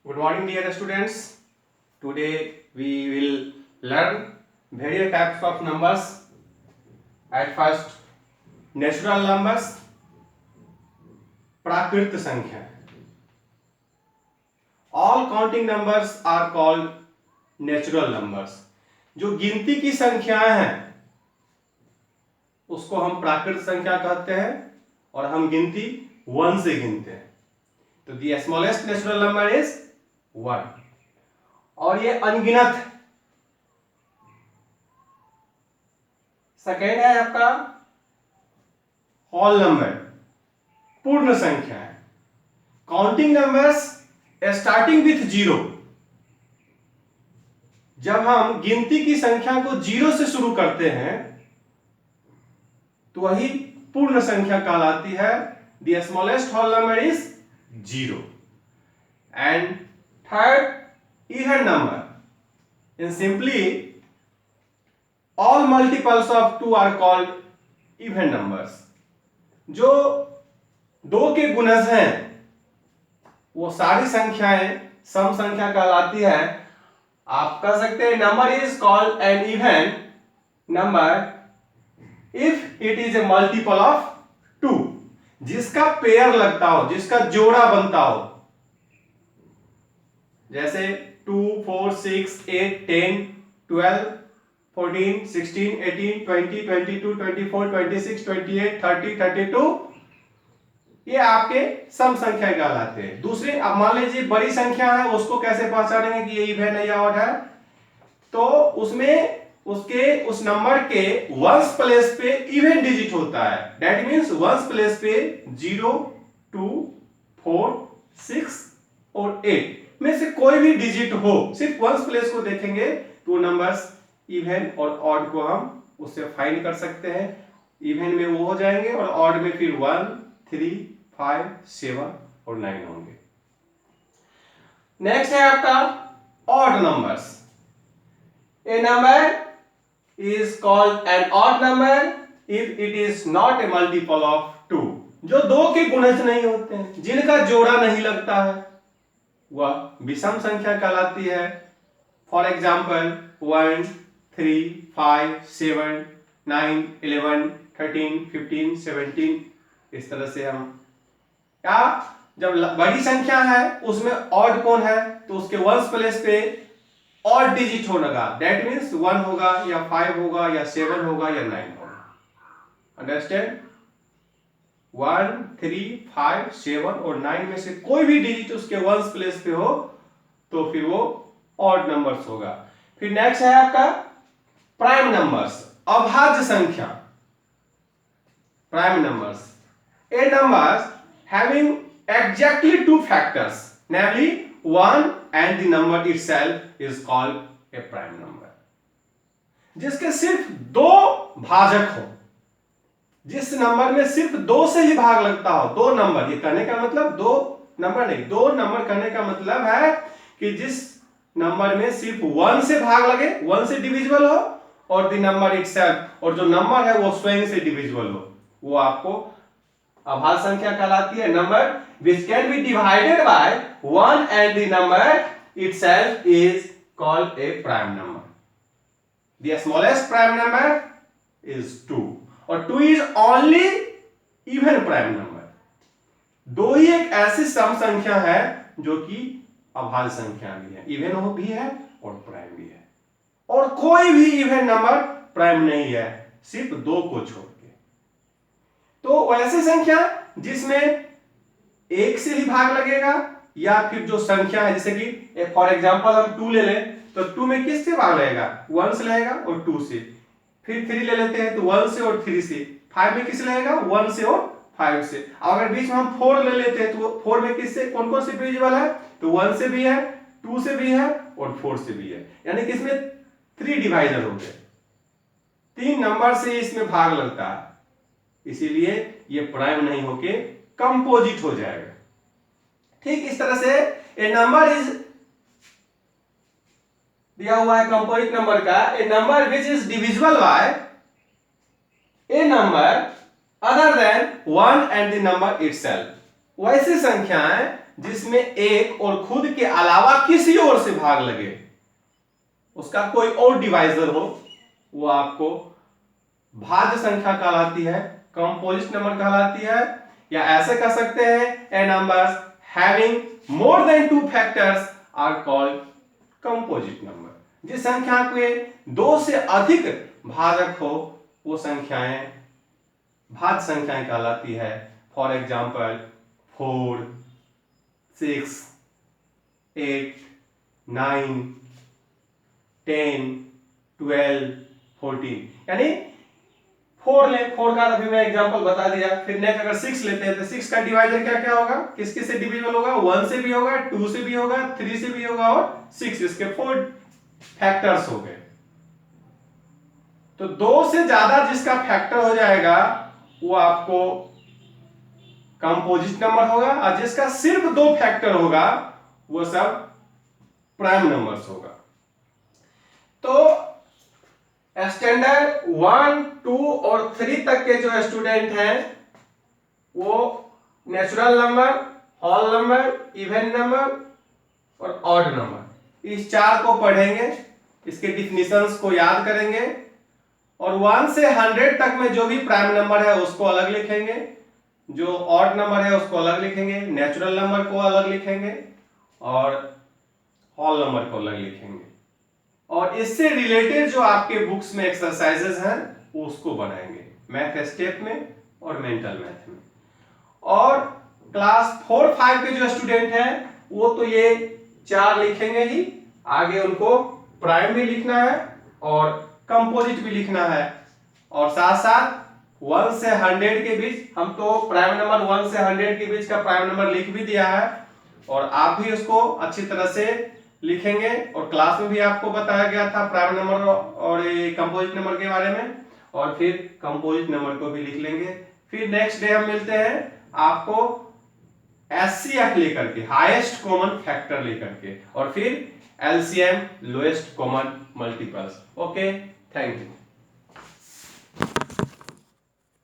Good morning, dear students. Today we will learn various types of numbers. At first, natural numbers, प्राकृत संख्या. All counting numbers are called natural numbers. जो गिनती की संख्याएं हैं उसको हम प्राकृत संख्या कहते हैं और हम गिनती 1 से गिनते हैं. तो the smallest natural number is 1 और ये अनगिनत है. सेकेंड है आपका होल नंबर, पूर्ण संख्या है. Counting numbers starting with 0. जब हम गिनती की संख्या को 0 से शुरू करते हैं तो वही पूर्ण संख्या कहलाती है. The smallest whole number is 0. And third, even number. In simply, all multiples of 2 are called even numbers. जो 2 के गुणज हैं वो सारी संख्याएं सम संख्या कहलाती है. आप कह सकते हैं number is called an even number if it is a multiple of 2. जिसका पेयर लगता हो, जिसका जोड़ा बनता हो. जैसे 2, 4, 6, 8, 10, 12, 14, 16, 18, 20, 22, 24, 26, 28, 30, 32. ये आपके सम संख्या कहलाते हैं. दूसरे अब मान लीजिए बड़ी संख्या है, उसको कैसे पहचानेंगे कि ये इवन है या ऑड है. तो उसमें उसके उस नंबर के वंस प्लेस पे इवन डिजिट होता है. दैट मींस वंस प्लेस पे 0, 2, 4, 6 और 8 में से कोई भी डिजिट हो, सिर्फ वंस प्लेस को देखेंगे तो नंबर्स इवन और ऑड को हम उससे फाइंड कर सकते हैं. इवन में वो हो जाएंगे और ऑड में फिर 1, 3, 5, 7 और 9 होंगे. नेक्स्ट है आपका odd numbers. A number is called an odd number if it is not a multiple of 2. जो 2 के गुणज नहीं होते हैं, जिनका जोड़ा नहीं लगता है, वह विषम संख्या कहलाती है. For example 1, 3, 5, 7, 9, 11, 13, 15, 17. इस तरह से हम या जब बड़ी संख्या है उसमें ऑड कौन है तो उसके वंस प्लेस पे ऑड डिजिट होगा. दैट मींस 1 होगा या 5 होगा या 7 होगा या 9 होगा. अंडरस्टैंड. 1, 3, 5, 7 और 9 में से कोई भी डिजिट उसके वंस प्लेस पे हो तो फिर वो ऑड नंबर्स होगा. फिर नेक्स्ट है आपका प्राइम नंबर्स, अभाज्य संख्या. Prime numbers, A numbers having exactly 2 factors, namely 1 and the number itself is called a prime number. जिसके सिर्फ 2 भाजक हो, जिस नंबर में सिर्फ 2 से ही भाग लगता हो. 2 नंबर, ये करने का मतलब 2 नंबर नहीं, 2 नंबर करने का मतलब है कि जिस नंबर में सिर्फ 1 से भाग लगे, 1 से डिविजिबल हो, और द नंबर इटसेल्फ, और जो नंबर है वो स्वयं से डिविजिबल हो, वो आपको अभाज्य संख्या कहलाती है. Number which can be divided by 1 and the number itself is called a prime number. The smallest prime number is 2. और 2 is only even prime number. 2 ही एक ऐसी सम संख्या है जो कि अभाज्य संख्या भी है, इवन हो भी है और प्राइम भी है. और कोई भी इवन नंबर प्राइम नहीं है, सिर्फ 2 को छोड़ के. तो वैसी संख्या जिसमें 1 से ही भाग लगेगा, या फिर जो संख्या है जैसे कि फॉर एग्जांपल हम 2 ले लें तो 2 में किस से भाग लगेगा, 1 से लगेगा और 2 से. फिर 3 ले लेते हैं तो 1 से और 3 से. 5 में किस लगेगा, 1 से और 5 से. अगर बीच में हम 4 ले लेते हैं तो 4 में किससे कौन कौन से डिविजिबल है, तो 1 से भी है, 2 से भी है और 4 से भी है. यानी कि इसमें 3 डिवाइजर हो गए, 3 नंबर से इसमें भाग लगता है. इसीलिए ये प्राइम नहीं होके कंपोजिट हो जाएगा. ठीक इस तरह से ए नंबर इज दिया हुआ है कंपोजिट नंबर का. A number which is divisible by a number other than 1 and the number itself. वैसी संख्याएं जिसमें एक और खुद के अलावा किसी और से भाग लगे, उसका कोई और डिवाइजर हो, वो आपको भाज्य संख्या कहलाती है, कंपोजिट नंबर कहलाती है। या ऐसे कह सकते हैं a numbers having more than 2 factors are called composite number. जिस संख्या के 2 से अधिक भाजक हो वो संख्याएं भाज्य संख्याएं कहलाती है। For example 4, 6, 8, 9, 10, 12, 14। यानी 4 ले, 4 का अभी मैं एग्जांपल बता दिया। फिर नेक्स्ट अगर 6 लेते हैं तो 6 का डिवाइजर क्या क्या होगा, किस किस से डिविजिबल होगा, 1 से भी होगा, 2 से भी होगा, 3 से भी होगा और 6, इसके 4 फैक्टर्स हो गए। तो 2 से ज्यादा जिसका फैक्टर हो जाएगा वो आपको कंपोजिट नंबर होगा, और जिसका सिर्फ 2 फैक्टर होगा वो सब प्राइम नंबर्स होगा। तो स्टैंडर्ड 1, 2 और 3 तक के जो स्टूडेंट हैं वो natural number, whole number, even number और ऑड नंबर, इस 4 को पढ़ेंगे, इसके डिफिनीशंस को याद करेंगे, और 1 से 100 तक में जो भी प्राइम नंबर है उसको अलग लिखेंगे, जो ऑड नंबर है उसको अलग लिखेंगे, नेचुरल नंबर को अलग लिखेंगे और होल नंबर को अलग लिखेंगे। और इससे रिलेटेड जो आपके बुक्स में एक्सरसाइजेस हैं वो उसको बनाएंगे मैथ स्टेप में और मेंटल मैथ में। और क्लास 4, 5 के जो स्टूडेंट हैं वो तो ये 4 लिखेंगे ही, आगे उनको प्राइम भी लिखना है और कंपोजिट भी लिखना है, और साथ साथ 1 से 100 के बीच, हम तो प्राइम नंबर 1 से 100 के बीच का प्राइम नंबर लिख भी दिया है, और आप भी उसको अच्छी तरह से लिखेंगे। और क्लास में भी आपको बताया गया था प्राइम नंबर और ये कंपोजिट नंबर के बारे में, और फिर कंपोजिट नंबर को भी लिख लेंगे। फिर नेक्स्ट डे हम मिलते हैं आपको एचसीएफ लेकर के, हाईएस्ट कॉमन फैक्टर लेकर के, और फिर LCM, lowest common multiples. Okay, thank you.